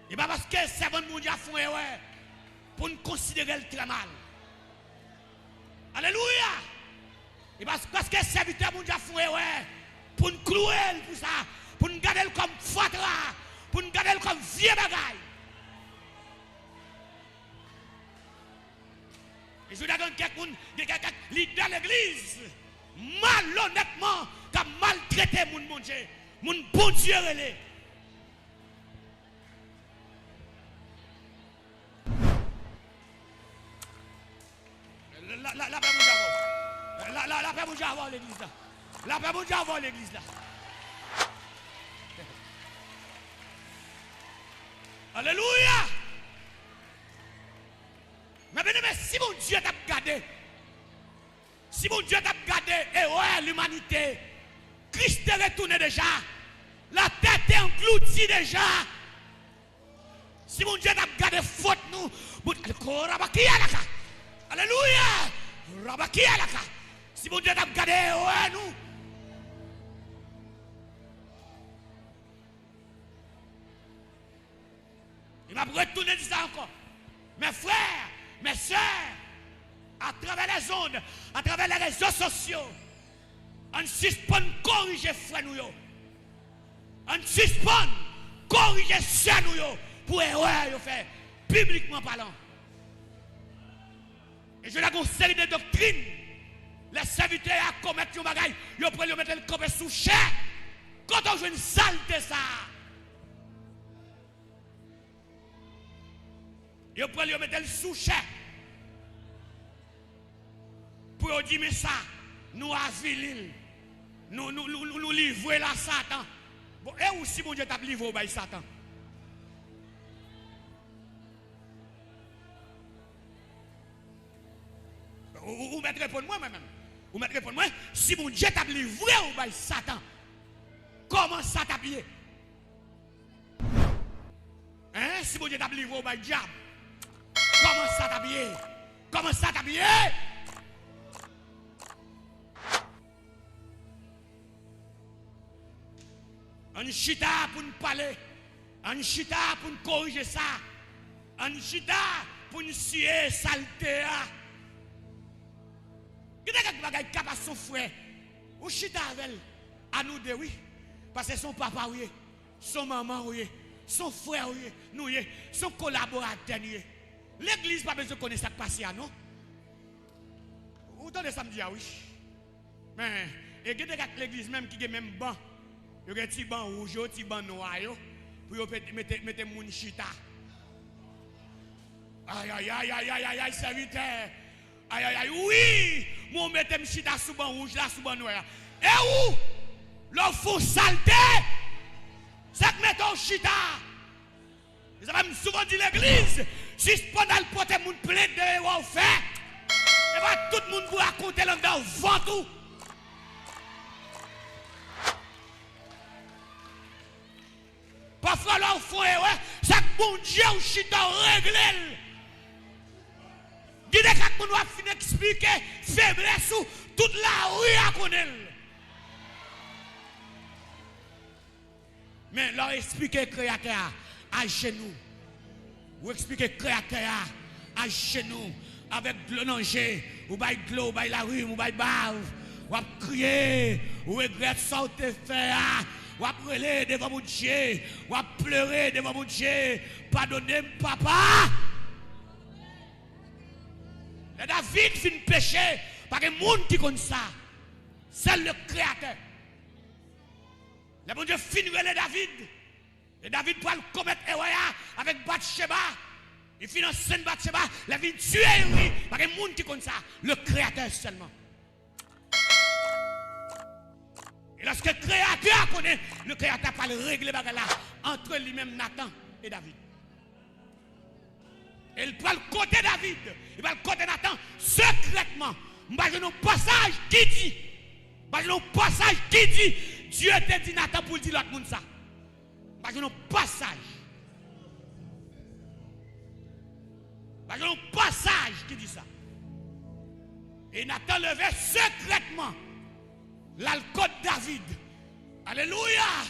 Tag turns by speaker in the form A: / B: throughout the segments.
A: Et pas parce que c'est bon mon Dieu font erreur pour nous considérer le très mal. Alléluia. Et parce que serviteur mon Dieu font erreur pour nous clouer pour ça, pour nous garder comme fatra, pour nous garder comme vieux bagaille. Et je vous donne quelqu'un leader de l'église, malhonnêtement, qui a maltraité mon Dieu, mon bon Dieu relais. La paix mon Dieu avant l'église là. La paix mon Dieu avant l'église là. Alléluia. Mais bien, si mon Dieu t'a gardé, si mon Dieu t'a gardé, et ouais, l'humanité, Christ est retourné déjà, la tête est engloutie déjà. Si mon Dieu t'a gardé faute nous, alléluia, si mon Dieu t'a gardé, ouais, nous. Il va retourner dire ça encore. Mes frères, mes soeurs, à travers les ondes, à travers les réseaux sociaux, on suspend corriger frères nous. On suspend corriger soeurs nous pour erreur faire publiquement parlant. Et je l'ai une série de doctrines. Les serviteurs à commettre un bagage, ils prennent mettre le corps sous chair. Quand on joue une saleté ça. Ils prennent mettre le sous chair. Pour dire mais ça, nous avilil, nous livrer la Satan. Bon, et aussi mon Dieu t'a livré au bail Satan. Ou mettre pour moi même. Ou mettre pour moi, si mon Dieu t'a livré au bail Satan, comment ça t'habiller? Hein? Si mon Dieu t'a livré au bail diable, comment ça t'habiller? Comment ça t'habiller? On chita pour nous parler, on chita pour nous corriger ça, on chita pour nous suer saleté. Qu'est-ce que tu capable son frère? Ou chita avec à nous deux, oui, parce que son papa, oui, son maman, oui, son frère, oui, nous, oui, son collaborateur, oui. L'église pas besoin de connaître ça qui passe à nous. Vous entendez ça me dire, oui. Mais, et l'église même qui est même banc. Il y a un petit banc rouge, un petit banc noir, pour mettre mon chita. Aïe, aïe, aïe, aïe, aïe, aïe, aïe, serviteur. Aïe, aïe, aïe, oui, moi, mettez mon chita sous banc rouge, là, sous banc noir. Et où? L'on faut saleté. C'est que mettez un chita. Vous avez souvent dit l'église, si pendant le porter mon plainte de what fait, et bien tout le monde vous raconter là-dedans, vent tout. Parfois, là, au fond, c'est que bon Dieu, ou chita réglé. Dis-le quand on va finir d'expliquer faiblesse ou toute la rue à connaître. Mais leur expliquer créateur à genoux. Ou expliquer créateur à genoux. Avec de l'eau, ou bail de l'eau, ou bail la rue, ou bail bave. Ou à crier, ou regrette ça ou te fait. Ou à brûler devant mon Dieu, ou à pleurer devant mon Dieu. Pardonnez-moi, papa. Et David finit pécher par un monde qui connaît ça. C'est le créateur. Le bon Dieu finit de David. Et David peut le commettre erreur avec Bathsheba. Il finit en scène Bathsheba. La vie tuée lui par un monde qui connaît ça. Le créateur seulement. Et lorsque le créateur connaît, le créateur peut le régler là entre lui-même Nathan et David. Et il prend le côté David, il prend le côté Nathan secrètement. Imaginez un passage qui dit, Dieu te dit Nathan pour dire l'autre monde ça. Imaginez un passage qui dit ça. Et Nathan levait secrètement l'alcool de David. Alléluia.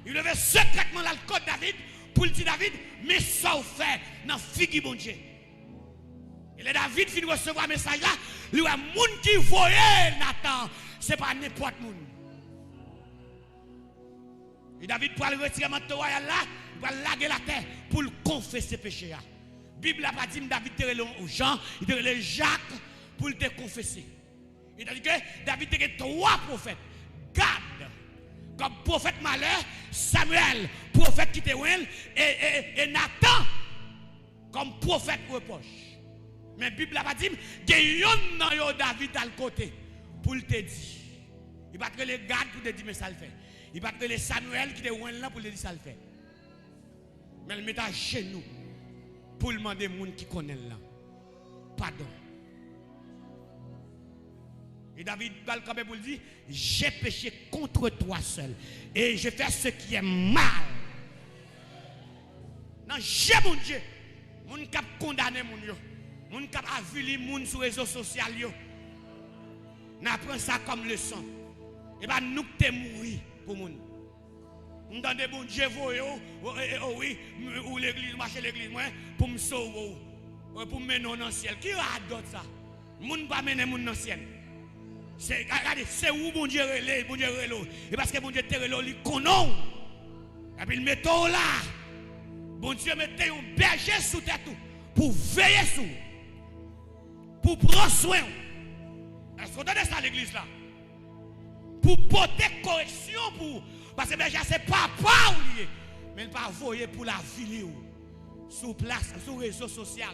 A: Il levait secrètement l'alcool de David pour le dire David, mais ça fait dans figue bon Dieu. Et le David finit de recevoir un message là, lui a monde qui voyait Nathan, c'est pas n'importe monde. Et David pour le retirer manteau royal là, il va laguer la terre pour le confesser péché là. Bible n'a pas dit David te relé Jean, il te relé Jacques pour te confesser. Il a dit que David te trois prophètes. Gad comme prophète malheur, Samuel prophète qui te ouel et Nathan comme prophète reproche. Mais la Bible n'a pas dit qu'il y a un David à le côté pour te dire. Il va te les Gad pour te dire mais ça le fait. Il va te les Samuel qui te ouel là pour te dire ça le fait. Mais il met à genoux pour demander aux gens qui connaissent là. Pardon. Et David va le camper pour lui dire, j'ai péché contre toi seul. Et je fais ce qui est mal. Non, j'ai mon Dieu. Mon qui a condamné mon Dieu. Mon qui a avili mon sur les réseaux sociaux. Nous apprenons ça comme leçon. Et bien nous qui sommes morts pour mon. Nous avons bon Dieu, oui, ou l'église, marcher l'église, pour me sauver, pour me mener dans le ciel. Qui a d'autres ça? Moun pas mener moun dans le ciel. Regardez, c'est où bon Dieu relève, bon Dieu relève. Et parce que bon Dieu te relève, il connaît. Et puis il met là. Bon Dieu mette un berger sous tête pour veiller sur, pour prendre soin. Est-ce qu'on donne ça à l'église là? Pour porter correction pour. Parce que berger c'est papa ou lié. Mais il pas voyer pour la vie sous place, sur réseau social.